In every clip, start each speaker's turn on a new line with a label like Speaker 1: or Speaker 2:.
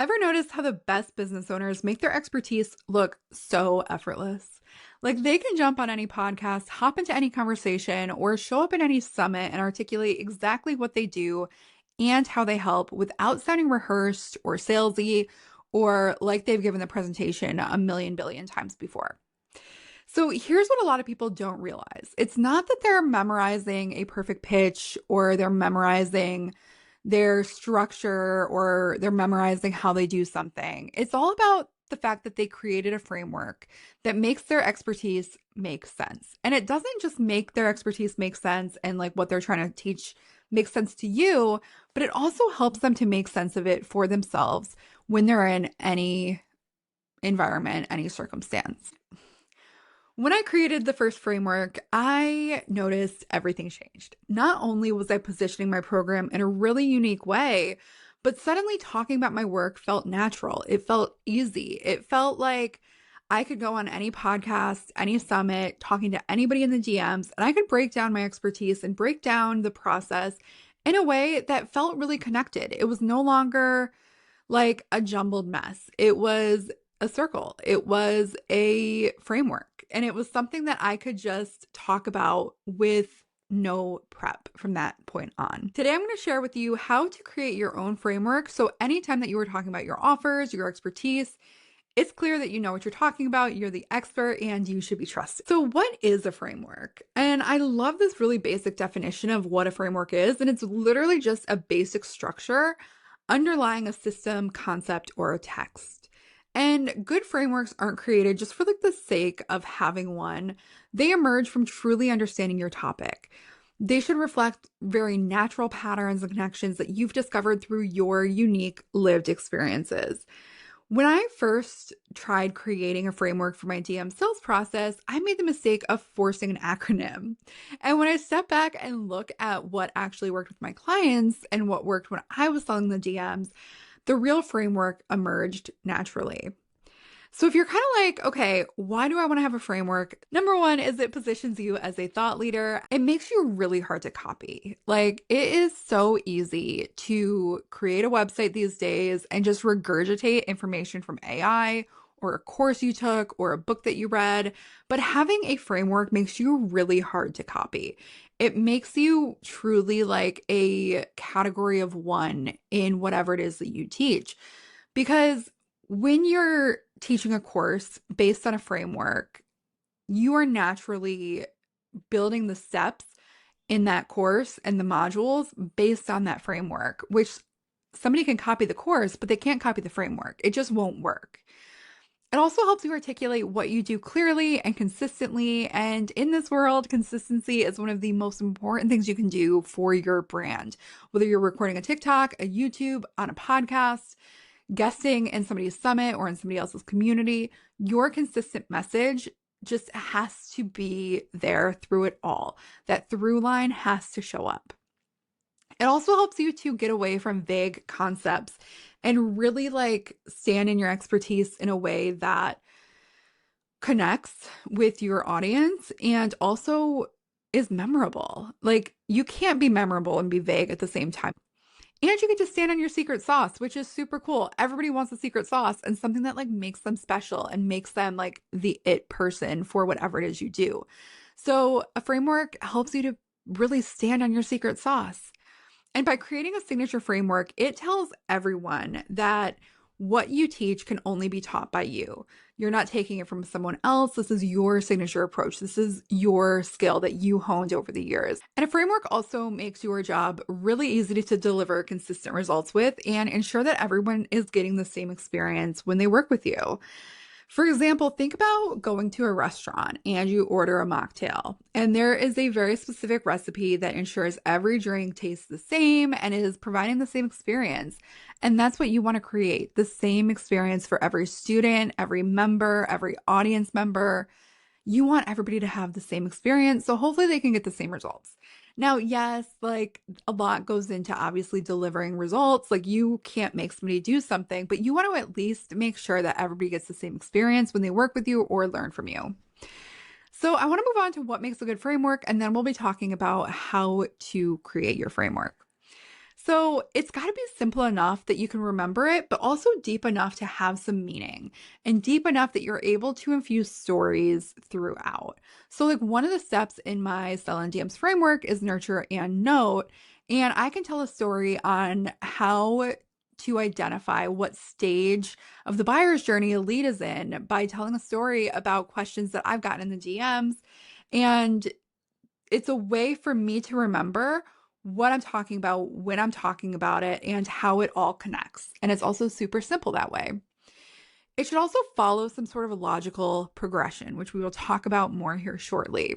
Speaker 1: Ever noticed how the best business owners make their expertise look so effortless? Like they can jump on any podcast, hop into any conversation, or show up at any summit and articulate exactly what they do and how they help without sounding rehearsed or salesy or like they've given the presentation a million billion times before. So here's what a lot of people don't realize. It's not that they're memorizing a perfect pitch or they're memorizing their structure or they're memorizing how they do something. It's all about the fact that they created a framework that makes their expertise make sense. And it doesn't just make their expertise make sense and like what they're trying to teach make sense to you, but it also helps them to make sense of it for themselves when they're in any environment, any circumstance. When I created the first framework, I noticed everything changed. Not only was I positioning my program in a really unique way, but suddenly talking about my work felt natural. It felt easy. It felt like I could go on any podcast, any summit, talking to anybody in the DMs, and I could break down my expertise and break down the process in a way that felt really connected. It was no longer like a jumbled mess. It was a circle. It was a framework. And it was something that I could just talk about with no prep from that point on. Today, I'm going to share with you how to create your own framework. So, anytime that you are talking about your offers, your expertise, it's clear that you know what you're talking about, you're the expert, and you should be trusted. So, what is a framework? And I love this really basic definition of what a framework is. And it's literally just a basic structure underlying a system, concept, or a text. And good frameworks aren't created just for like the sake of having one. They emerge from truly understanding your topic. They should reflect very natural patterns and connections that you've discovered through your unique lived experiences. When I first tried creating a framework for my DM sales process, I made the mistake of forcing an acronym. And when I step back and look at what actually worked with my clients and what worked when I was selling the DMs, the real framework emerged naturally. So if you're kind of like, okay, why do I want to have a framework? Number one is it positions you as a thought leader. It makes you really hard to copy. Like it is so easy to create a website these days and just regurgitate information from AI or a course you took or a book that you read. But having a framework makes you really hard to copy. It makes you truly like a category of one in whatever it is that you teach. Because when you're teaching a course based on a framework, you are naturally building the steps in that course and the modules based on that framework, which somebody can copy the course, but they can't copy the framework. It just won't work. It also helps you articulate what you do clearly and consistently. And in this world, consistency is one of the most important things you can do for your brand. Whether you're recording a TikTok, a YouTube, on a podcast, guesting in somebody's summit or in somebody else's community, your consistent message just has to be there through it all. That through line has to show up. It also helps you to get away from vague concepts and really like stand in your expertise in a way that connects with your audience and also is memorable. Like you can't be memorable and be vague at the same time. And you get to stand on your secret sauce, which is super cool. Everybody wants a secret sauce and something that like makes them special and makes them like the it person for whatever it is you do. So a framework helps you to really stand on your secret sauce. And by creating a signature framework, it tells everyone that what you teach can only be taught by you. You're not taking it from someone else. This is your signature approach. This is your skill that you honed over the years. And a framework also makes your job really easy to deliver consistent results with and ensure that everyone is getting the same experience when they work with you. For example, think about going to a restaurant and you order a mocktail, and there is a very specific recipe that ensures every drink tastes the same and is providing the same experience. And that's what you want to create, the same experience for every student, every member, every audience member. You want everybody to have the same experience, so hopefully they can get the same results. Now, yes, like a lot goes into obviously delivering results. Like you can't make somebody do something, but you want to at least make sure that everybody gets the same experience when they work with you or learn from you. So I want to move on to what makes a good framework, and then we'll be talking about how to create your framework. So it's got to be simple enough that you can remember it, but also deep enough to have some meaning and deep enough that you're able to infuse stories throughout. So, like one of the steps in my Sell and DMs framework is nurture and note. And I can tell a story on how to identify what stage of the buyer's journey a lead is in by telling a story about questions that I've gotten in the DMs. And it's a way for me to remember what I'm talking about when I'm talking about it and how it all connects. And it's also super simple that way. It should also follow some sort of a logical progression, which we will talk about more here shortly.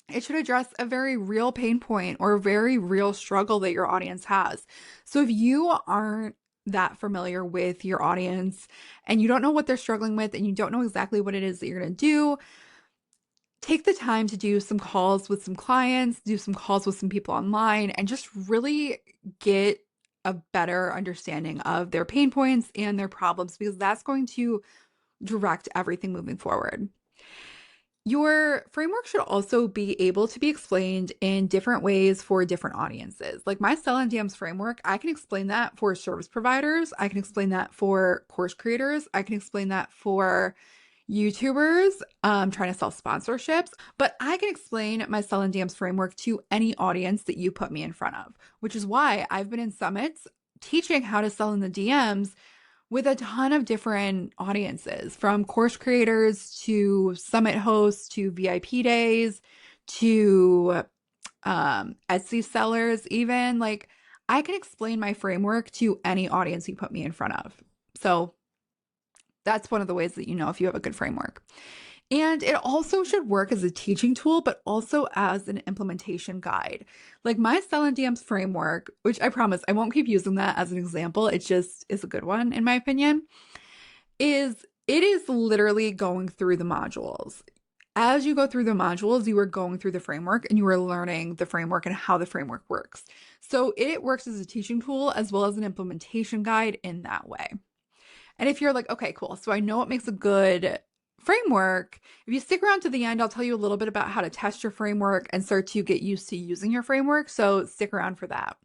Speaker 1: It should address a very real pain point or a very real struggle that your audience has. So if you aren't that familiar with your audience and you don't know what they're struggling with and you don't know exactly what it is that you're going to do, take the time to do some calls with some clients, do some calls with some people online, and just really get a better understanding of their pain points and their problems because that's going to direct everything moving forward. Your framework should also be able to be explained in different ways for different audiences. Like my Sell and DMs framework, I can explain that for service providers. I can explain that for course creators. I can explain that for YouTubers trying to sell sponsorships, but I can explain my Sell and DMs framework to any audience that you put me in front of, which is why I've been in summits teaching how to sell in the DMs with a ton of different audiences, from course creators to summit hosts to VIP days to Etsy sellers, even. Like, I can explain my framework to any audience you put me in front of. So that's one of the ways that you know if you have a good framework. And it also should work as a teaching tool, but also as an implementation guide. Like my Sell and DMs framework, which I promise I won't keep using that as an example, it just is a good one in my opinion, it is literally going through the modules. As you go through the modules, you are going through the framework and you are learning the framework and how the framework works. So it works as a teaching tool as well as an implementation guide in that way. And if you're like, okay, cool, so I know what makes a good framework, if you stick around to the end, I'll tell you a little bit about how to test your framework and start to get used to using your framework. So stick around for that.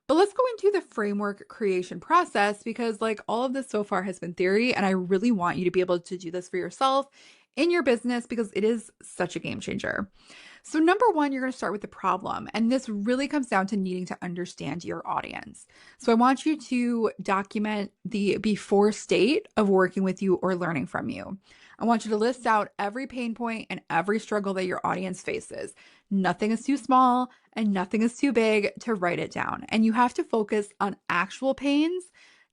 Speaker 1: But let's go into the framework creation process because, like, all of this so far has been theory, and I really want you to be able to do this for yourself in your business because it is such a game changer. So, number one, you're going to start with the problem. And this really comes down to needing to understand your audience. So, I want you to document the before state of working with you or learning from you. I want you to list out every pain point and every struggle that your audience faces. Nothing is too small and nothing is too big to write it down. And you have to focus on actual pains,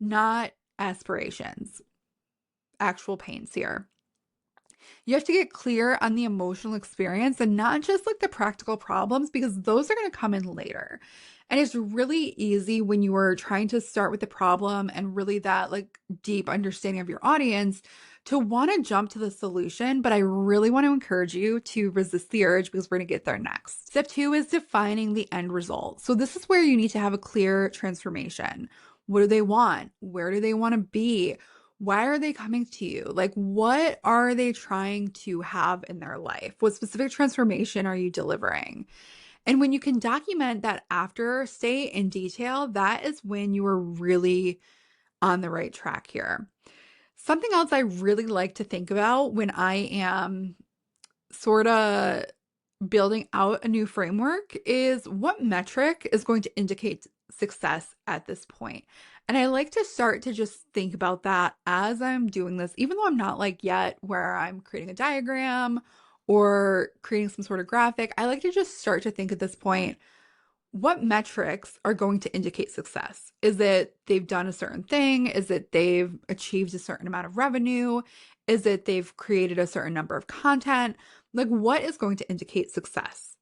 Speaker 1: not aspirations. Actual pains here. You have to get clear on the emotional experience and not just like the practical problems because those are going to come in later. And it's really easy when you are trying to start with the problem and really that like deep understanding of your audience to want to jump to the solution. But I really want to encourage you to resist the urge because we're going to get there next. Step two is defining the end result. So this is where you need to have a clear transformation. What do they want? Where do they want to be? Why are they coming to you? Like, what are they trying to have in their life? What specific transformation are you delivering? And when you can document that after state in detail, that is when you are really on the right track here. Something else I really like to think about when I am sort of building out a new framework is what metric is going to indicate success at this point. And I like to start to just think about that as I'm doing this, even though I'm not like yet where I'm creating a diagram or creating some sort of graphic. I like to just start to think at this point, what metrics are going to indicate success? Is it they've done a certain thing? Is it they've achieved a certain amount of revenue? Is it they've created a certain number of content? Like, what is going to indicate success?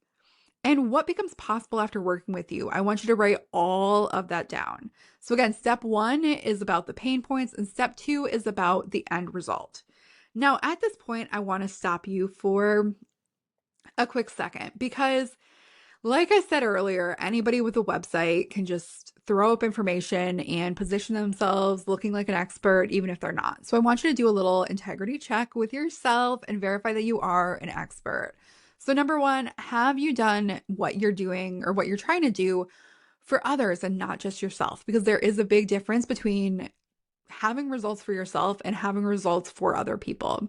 Speaker 1: And what becomes possible after working with you? I want you to write all of that down. So again, step one is about the pain points and step two is about the end result. Now, at this point, I want to stop you for a quick second because like I said earlier, anybody with a website can just throw up information and position themselves looking like an expert, even if they're not. So I want you to do a little integrity check with yourself and verify that you are an expert. So number one, have you done what you're doing or what you're trying to do for others and not just yourself, because there is a big difference between having results for yourself and having results for other people.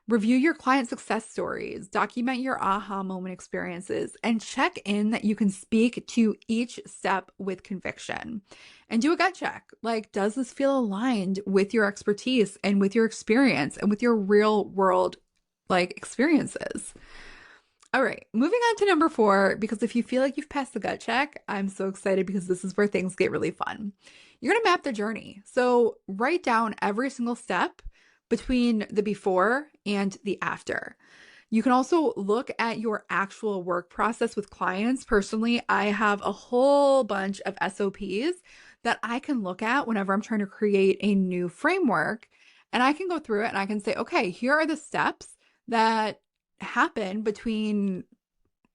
Speaker 1: Review your client success stories, document your aha moment experiences, and check in that you can speak to each step with conviction. And do a gut check. Like, does this feel aligned with your expertise and with your experience and with your real world experiences? All right, moving on to number 4, because if you feel like you've passed the gut check, I'm so excited because this is where things get really fun. You're going to map the journey. So write down every single step between the before and the after. You can also look at your actual work process with clients. Personally, I have a whole bunch of SOPs that I can look at whenever I'm trying to create a new framework. And I can go through it and I can say, okay, here are the steps that happen between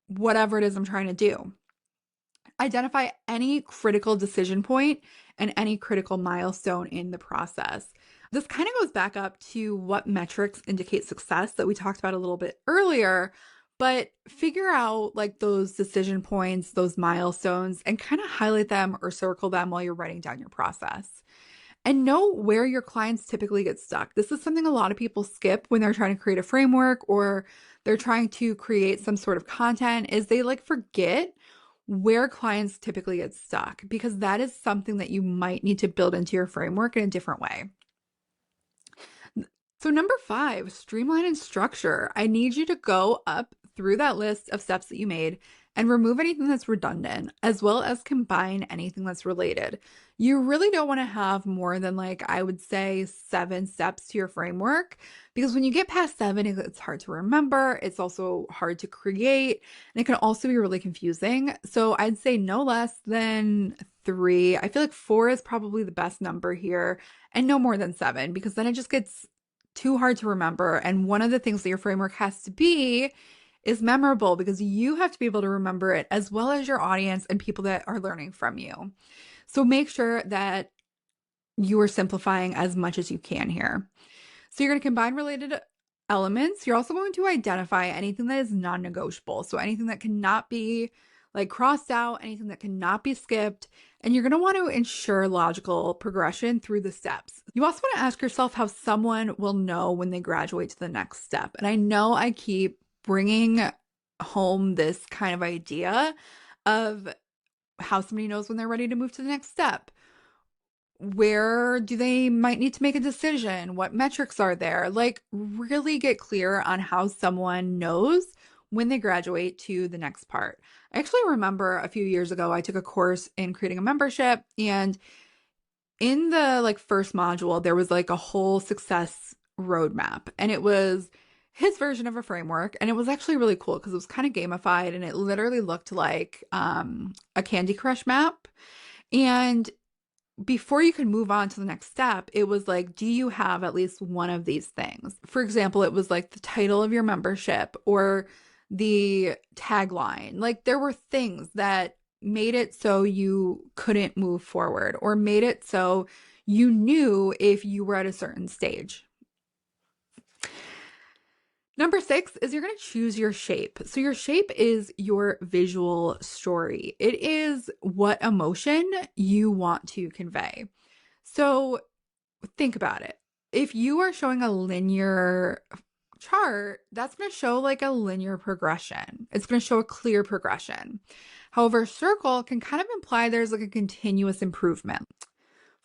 Speaker 1: whatever it is I'm trying to do. Identify any critical decision point and any critical milestone in the process. This kind of goes back up to what metrics indicate success that we talked about a little bit earlier, but figure out like those decision points, those milestones, and kind of highlight them or circle them while you're writing down your process. And know where your clients typically get stuck. This is something a lot of people skip when they're trying to create a framework or they're trying to create some sort of content, is they forget where clients typically get stuck, because that is something that you might need to build into your framework in a different way. So number 5, streamline and structure. I need you to go up through that list of steps that you made and remove anything that's redundant, as well as combine anything that's related. You really don't want to have more than I would say 7 steps to your framework, because when you get past 7, it's hard to remember. It's also hard to create, and it can also be really confusing. So I'd say no less than 3. I feel like 4 is probably the best number here, and no more than 7, because then it just gets too hard to remember. And one of the things that your framework has to be is memorable, because you have to be able to remember it as well as your audience and people that are learning from you. So make sure that you are simplifying as much as you can here. So you're going to combine related elements. You're also going to identify anything that is non-negotiable. So anything that cannot be crossed out, anything that cannot be skipped. And you're going to want to ensure logical progression through the steps. You also want to ask yourself how someone will know when they graduate to the next step. And I know I keep bringing home this kind of idea of how somebody knows when they're ready to move to the next step. Where do they might need to make a decision? What metrics are there? Really get clear on how someone knows when they graduate to the next part. I actually remember a few years ago, I took a course in creating a membership, and in the first module, there was a whole success roadmap, and it was his version of a framework. And it was actually really cool because it was kind of gamified, and it literally looked like a Candy Crush map. And before you could move on to the next step, it was do you have at least one of these things? For example, it was the title of your membership or the tagline. There were things that made it so you couldn't move forward, or made it so you knew if you were at a certain stage. Number 6 is you're going to choose your shape. So your shape is your visual story. It is what emotion you want to convey. So think about it. If you are showing a linear chart, that's going to show a linear progression. It's going to show a clear progression. However, circle can kind of imply there's a continuous improvement.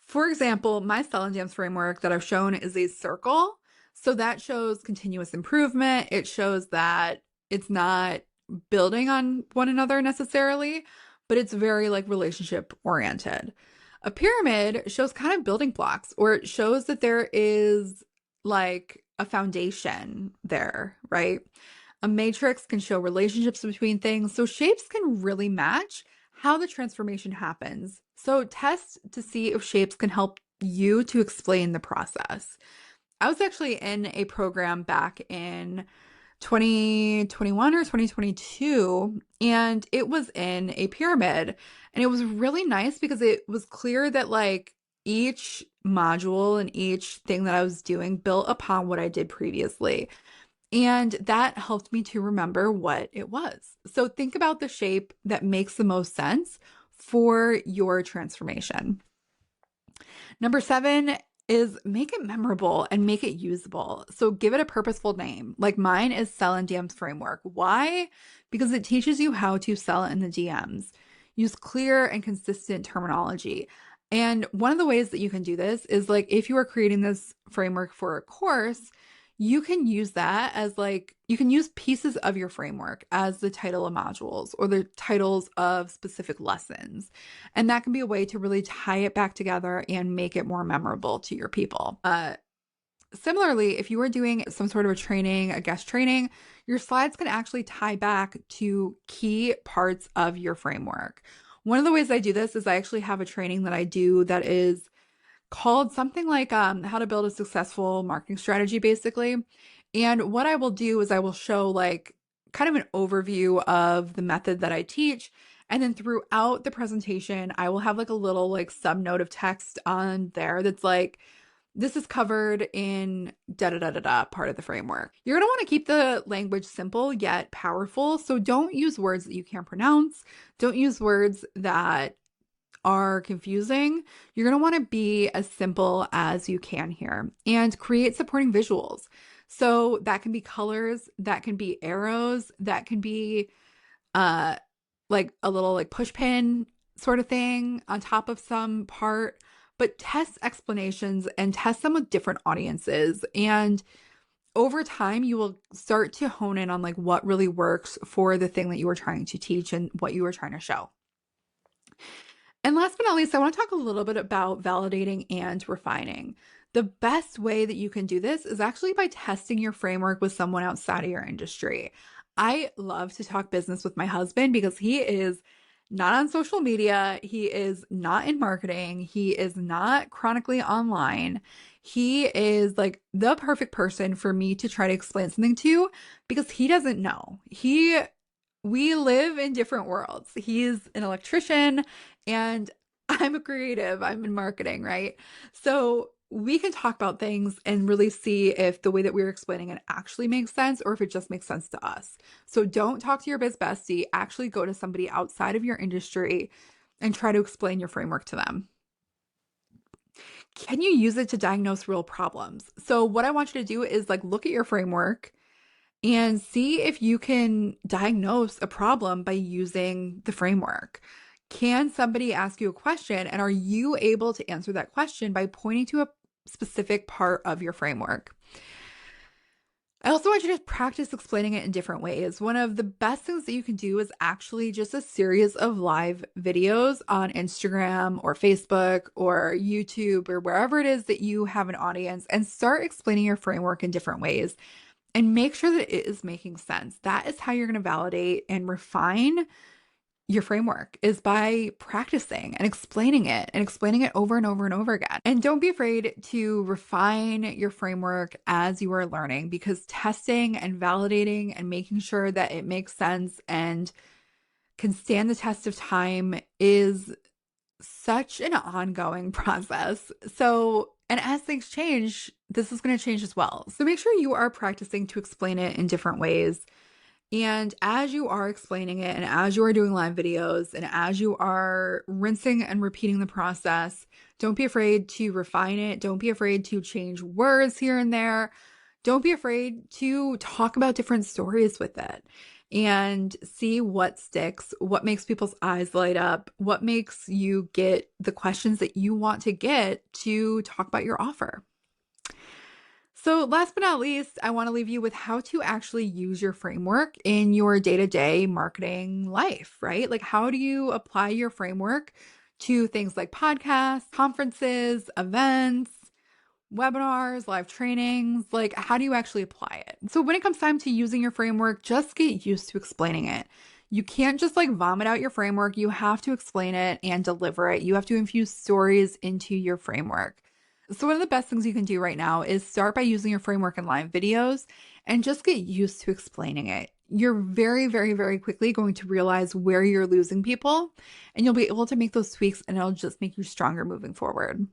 Speaker 1: For example, my Cell and Dance framework that I've shown is a circle. So that shows continuous improvement. It shows that it's not building on one another necessarily, but it's very relationship oriented. A pyramid shows kind of building blocks, or it shows that there is a foundation there, right? A matrix can show relationships between things. So shapes can really match how the transformation happens. So test to see if shapes can help you to explain the process. I was actually in a program back in 2021 or 2022, and it was in a pyramid, and it was really nice because it was clear that each module and each thing that I was doing built upon what I did previously. And that helped me to remember what it was. So think about the shape that makes the most sense for your transformation. Number 7 is make it memorable and make it usable. So give it a purposeful name. Like mine is Sell in DMs Framework. Why? Because it teaches you how to sell in the DMs. Use clear and consistent terminology. And one of the ways that you can do this is like if you are creating this framework for a course, you can use that as like, you can use pieces of your framework as the title of modules or the titles of specific lessons. And that can be a way to really tie it back together and make it more memorable to your people. Similarly, if you are doing some sort of a training, a guest training, your slides can actually tie back to key parts of your framework. One of the ways I do this is I actually have a training that I do that is called something like how to build a successful marketing strategy, basically. And what I will do is I will show like kind of an overview of the method that I teach. And then throughout the presentation, I will have like a little like sub note of text on there that's like, this is covered in da da da da da part of the framework. You're going to want to keep the language simple yet powerful. So don't use words that you can't pronounce. Don't use words that are confusing. You're going to want to be as simple as you can here and create supporting visuals. So that can be colors, that can be arrows, that can be like a little like push pin sort of thing on top of some part, but test explanations and test them with different audiences. And over time, you will start to hone in on like what really works for the thing that you are trying to teach and what you are trying to show. And last but not least, I want to talk a little bit about validating and refining. The best way that you can do this is actually by testing your framework with someone outside of your industry. I love to talk business with my husband because he is not on social media. He is not in marketing. He is not chronically online. He is like the perfect person for me to try to explain something to because he doesn't know. We live in different worlds. He's an electrician and I'm a creative. I'm in marketing, right? So we can talk about things and really see if the way that we're explaining it actually makes sense or if it just makes sense to us. So don't talk to your biz bestie. Actually go to somebody outside of your industry and try to explain your framework to them. Can you use it to diagnose real problems? So what I want you to do is like look at your framework and see if you can diagnose a problem by using the framework. Can somebody ask you a question and are you able to answer that question by pointing to a specific part of your framework? I also want you to practice explaining it in different ways. One of the best things that you can do is actually just a series of live videos on Instagram or Facebook or YouTube or wherever it is that you have an audience and start explaining your framework in different ways and make sure that it is making sense. That is how you're going to validate and refine your framework is by practicing and explaining it over and over and over again. And don't be afraid to refine your framework as you are learning because testing and validating and making sure that it makes sense and can stand the test of time is such an ongoing process. So, and as things change, this is going to change as well. So make sure you are practicing to explain it in different ways. And as you are explaining it, and as you are doing live videos, and as you are rinsing and repeating the process, don't be afraid to refine it. Don't be afraid to change words here and there. Don't be afraid to talk about different stories with it and see what sticks, what makes people's eyes light up, what makes you get the questions that you want to get to talk about your offer. So last but not least, I want to leave you with how to actually use your framework in your day-to-day marketing life, right? Like how do you apply your framework to things like podcasts, conferences, events, webinars, live trainings? Like how do you actually apply it? So when it comes time to using your framework, just get used to explaining it. You can't just like vomit out your framework. You have to explain it and deliver it. You have to infuse stories into your framework. So one of the best things you can do right now is start by using your framework in live videos and just get used to explaining it. You're very, very, very quickly going to realize where you're losing people and you'll be able to make those tweaks and it'll just make you stronger moving forward.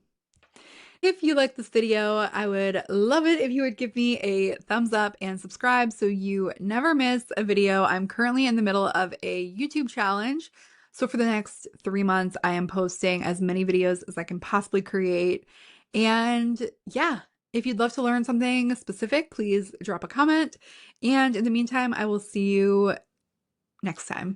Speaker 1: If you like this video, I would love it if you would give me a thumbs up and subscribe so you never miss a video. I'm currently in the middle of a YouTube challenge So for the next 3 months, I am posting as many videos as I can possibly create. And yeah, if you'd love to learn something specific, please drop a comment. And in the meantime, I will see you next time.